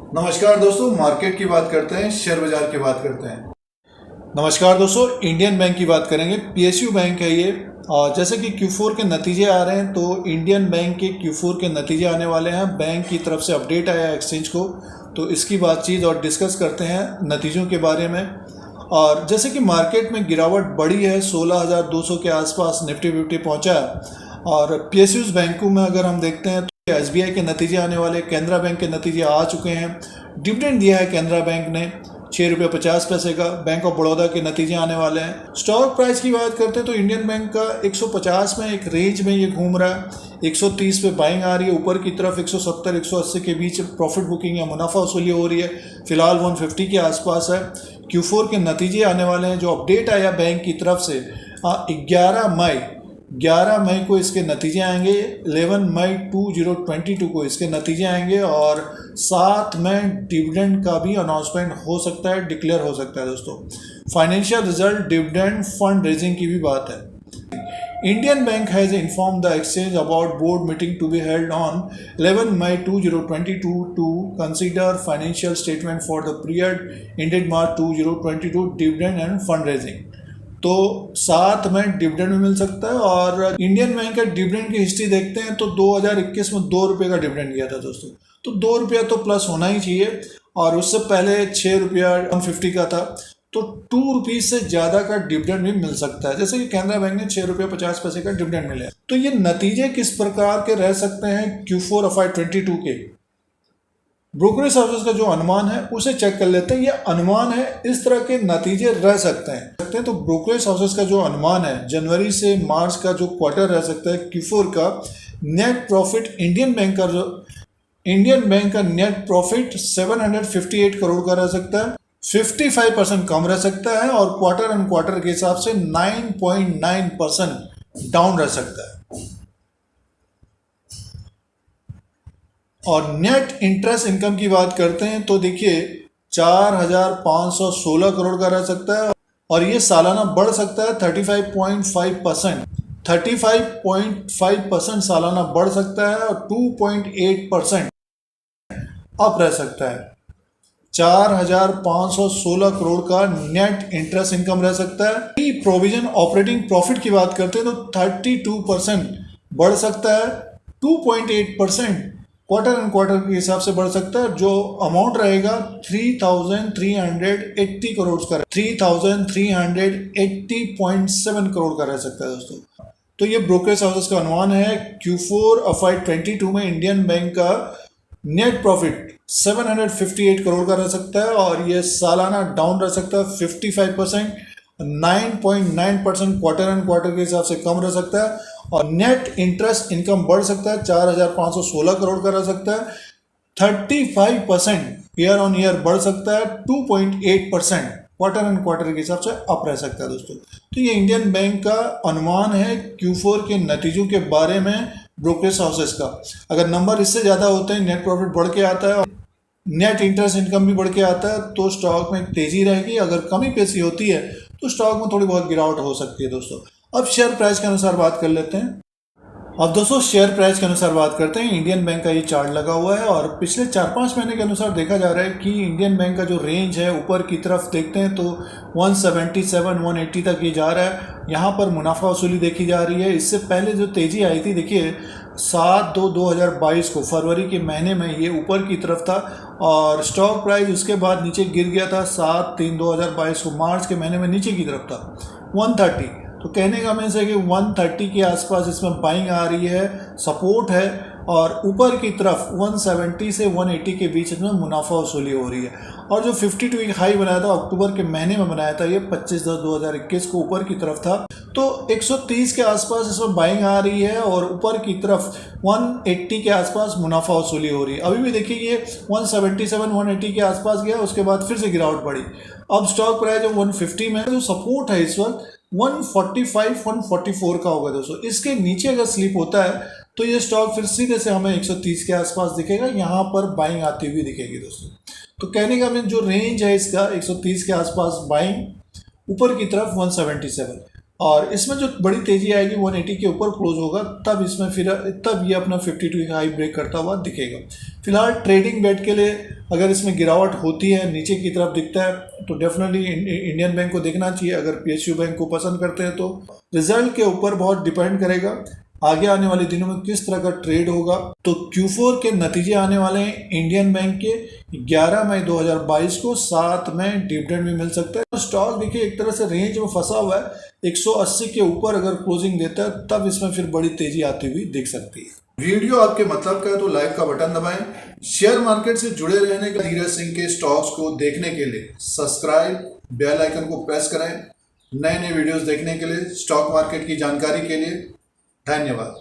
नमस्कार दोस्तों, मार्केट की बात करते हैं, शेयर बाजार की बात करते हैं। नमस्कार दोस्तों, इंडियन बैंक की बात करेंगे। पीएसयू बैंक है ये। और जैसे कि Q4 के नतीजे आ रहे हैं तो इंडियन बैंक के Q4 के नतीजे आने वाले हैं। बैंक की तरफ से अपडेट आया एक्सचेंज को, तो इसकी बातचीत और डिस्कस करते हैं नतीजों के बारे में। और जैसे कि मार्केट में गिरावट बढ़ी है, 16,200 के आसपास निफ्टी फिफ्टी पहुँचा है। और पीएसयूज बैंकों में अगर हम देखते हैं तो एसबीआई के नतीजे आने वाले, कैनरा बैंक के नतीजे आ चुके हैं। डिविडेंड दिया है कैनरा बैंक ने ₹6.50 का। बैंक ऑफ बड़ौदा के नतीजे आने वाले हैं। स्टॉक प्राइस की बात करते हैं तो इंडियन बैंक का 150 में एक रेंज में ये घूम रहा है। 130 पे बाइंग आ रही है, ऊपर की तरफ 170 180 के बीच प्रॉफिट बुकिंग या मुनाफा वसूली हो रही है। फिलहाल 150 के आसपास है। Q4 के नतीजे आने वाले हैं। जो अपडेट आया बैंक की तरफ से 11 मई को इसके नतीजे आएंगे। 11 मई 2022 को इसके नतीजे आएंगे और साथ में डिविडेंड का भी अनाउंसमेंट हो सकता है, डिक्लेयर हो सकता है दोस्तों। Financial result, dividend, fund raising की भी बात है। Indian Bank has informed the exchange about board meeting to be held on 11 May 2022 to consider financial statement for the period ended March 2022, dividend and fundraising। तो साथ में dividend भी मिल सकता है। और इंडियन बैंक का डिविडेंड की हिस्ट्री देखते हैं तो 2021 में ₹2 का डिविडेंड दिया था दोस्तों। तो ₹2 तो प्लस होना ही चाहिए। और उससे पहले ₹6 का था, तो ₹2 से ज़्यादा का डिविडेंड भी मिल सकता है। जैसे कि कैनरा बैंक ने ₹6.50 का डिविडेंड मिला है। तो ये नतीजे किस प्रकार के रह सकते हैं Q4 FY22 के, ब्रोकरेज हाउसेस का जो अनुमान है उसे चेक कर लेते हैं। ये अनुमान है, इस तरह के नतीजे रह सकते हैं। तो ब्रोकरेज हाउसेस का जो अनुमान है जनवरी से मार्च का जो क्वार्टर रह सकता है Q4 का नेट प्रॉफिट, इंडियन बैंक का नेट प्रॉफिट 758 करोड़ का रह सकता है। 55% कम रह सकता है और क्वार्टर एंड क्वार्टर के हिसाब से 9.9% डाउन रह सकता है। और नेट इंटरेस्ट इनकम की बात करते हैं तो देखिए 4,516 करोड़ का रह सकता है और ये सालाना बढ़ सकता है 35.5% सालाना बढ़ सकता है और 2.8% अप रह सकता है। 4,516 करोड़ का नेट इंटरेस्ट इनकम रह सकता है। प्रोविजन ऑपरेटिंग प्रॉफिट की बात करते हैं तो 32% बढ़ सकता है। 2.8% क्वार्टर एंड क्वार्टर के हिसाब से बढ़ सकता है। जो अमाउंट रहेगा 3,380 करोड़ का, 3,380.7 करोड़ का रह सकता है दोस्तों। तो ये ब्रोकरेज हाउसेस का अनुमान है। Q4 FY22 में इंडियन बैंक का नेट प्रॉफिट 758 करोड़ का रह सकता है और ये सालाना डाउन रह सकता है 55%, 9.9% क्वार्टर एंड क्वार्टर के हिसाब से कम रह सकता है। और नेट इंटरेस्ट इनकम बढ़ सकता है 4,516 करोड़ का रह सकता है। 35% ईयर ऑन ईयर बढ़ सकता है। 2.8% क्वार्टर एंड क्वार्टर के हिसाब से अप रह सकता है दोस्तों। तो ये इंडियन बैंक का अनुमान है Q4 के नतीजों के बारे में ब्रोकरेज हाउसेस का। अगर नंबर इससे ज़्यादा होते हैं, नेट प्रॉफिट बढ़ के आता है और नेट इंटरेस्ट इनकम भी बढ़ के आता है, तो स्टॉक में तेज़ी रहेगी। अगर कमी पेशी होती है तो स्टॉक में थोड़ी बहुत गिरावट हो सकती है दोस्तों। अब शेयर प्राइस के अनुसार बात कर लेते हैं। अब दोस्तों शेयर प्राइस के अनुसार बात करते हैं। इंडियन बैंक का ये चार्ट लगा हुआ है और पिछले 4-5 महीने के अनुसार देखा जा रहा है कि इंडियन बैंक का जो रेंज है ऊपर की तरफ देखते हैं तो 177-180 तक ये जा रहा है। यहाँ पर मुनाफा वसूली देखी जा रही है। इससे पहले जो तेज़ी आई थी, देखिए 7/2/2022 को, फरवरी के महीने में ये ऊपर की तरफ था और स्टॉक प्राइस उसके बाद नीचे गिर गया था 7/3/2022 को। मार्च के महीने में नीचे की तरफ था 130। तो कहने का मीन्स है कि 130 के आसपास इसमें बाइंग आ रही है, सपोर्ट है। और ऊपर की तरफ 170 से 180 के बीच इसमें मुनाफा वसूली हो रही है। और जो 52 एक हाई बनाया था अक्टूबर के महीने में बनाया था, ये 25/10/2021 को ऊपर की तरफ था। तो 130 के आसपास इसमें बाइंग आ रही है और ऊपर की तरफ 180 के आसपास मुनाफा वसूली हो रही है। अभी भी देखिए ये 177-180 के आसपास गया, उसके बाद फिर से गिरावट बढ़ी। अब स्टॉक प्राइस जो 150 में जो सपोर्ट है इस वक्त 145-144 का होगा दोस्तों। इसके नीचे अगर स्लिप होता है तो ये स्टॉक फिर सीधे से हमें 130 के आसपास दिखेगा। यहाँ पर बाइंग आती हुई दिखेगी दोस्तों। तो कहने का जो रेंज है इसका 130 के आसपास बाइंग, ऊपर की तरफ 177। और इसमें जो बड़ी तेजी आएगी 180 के ऊपर क्लोज होगा, तब ये अपना 52 का हाई ब्रेक करता हुआ दिखेगा। फिलहाल ट्रेडिंग बेट के लिए अगर इसमें गिरावट होती है, नीचे की तरफ दिखता है, तो डेफिनेटली इंडियन बैंक को देखना चाहिए। अगर PSU बैंक को पसंद करते हैं तो रिजल्ट के ऊपर बहुत डिपेंड करेगा आगे आने वाले दिनों में किस तरह का ट्रेड होगा। तो Q4 के नतीजे आने वाले हैं इंडियन बैंक के 11 मई 2022 को, साथ में डिविडेंड भी मिल सकता है। तो स्टॉक देखिए एक तरह से रेंज में फंसा हुआ है, 180 के ऊपर अगर क्लोजिंग देता है तब इसमें फिर बड़ी तेजी आती हुई दिख सकती है। वीडियो आपके मतलब का है तो लाइक का बटन दबाएं। शेयर मार्केट से जुड़े रहने के धीरज सिंह के स्टॉक्स को देखने के लिए सब्सक्राइब, बेल आइकन को प्रेस करें। नए नए वीडियोस देखने के लिए, स्टॉक मार्केट की जानकारी के लिए धन्यवाद।